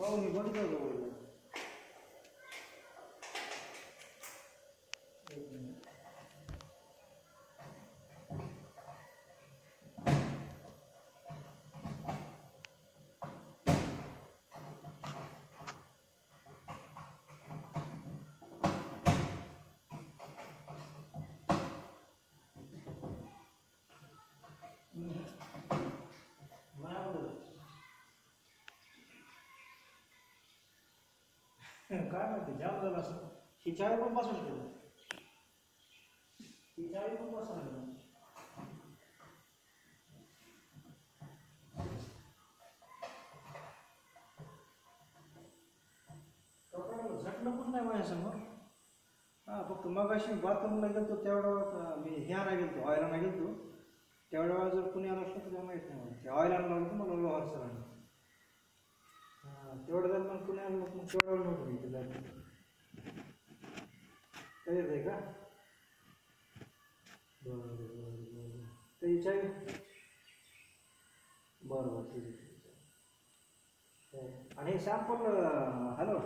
हो मी बघितलं होतं. काय माहिती जाम झालं असं. ही चावी पण बसवली तुला. ही चावी पण बसवली. कपड्याला झटणं पण नाही माझ्यासमोर. हां फक्त मग अशी बाथरूमला गेलो तेवढा मी ह्याला गेलो ऑइलाला गेलो तेवढ्या वेळा जर कुणी आलं असतं तुला माहीत नाही मला ते ऑइलाला लागलं मला व्यवहार सरांनी. हां तेवढं जर मग कुणी आलं मग तेवढ्या वेळ नव्हतं मी तिला कळत आहे का. बरं बरं बरं ते विचार. बरं बरं ठीक आहे. आणि सॅम्पल हॅलो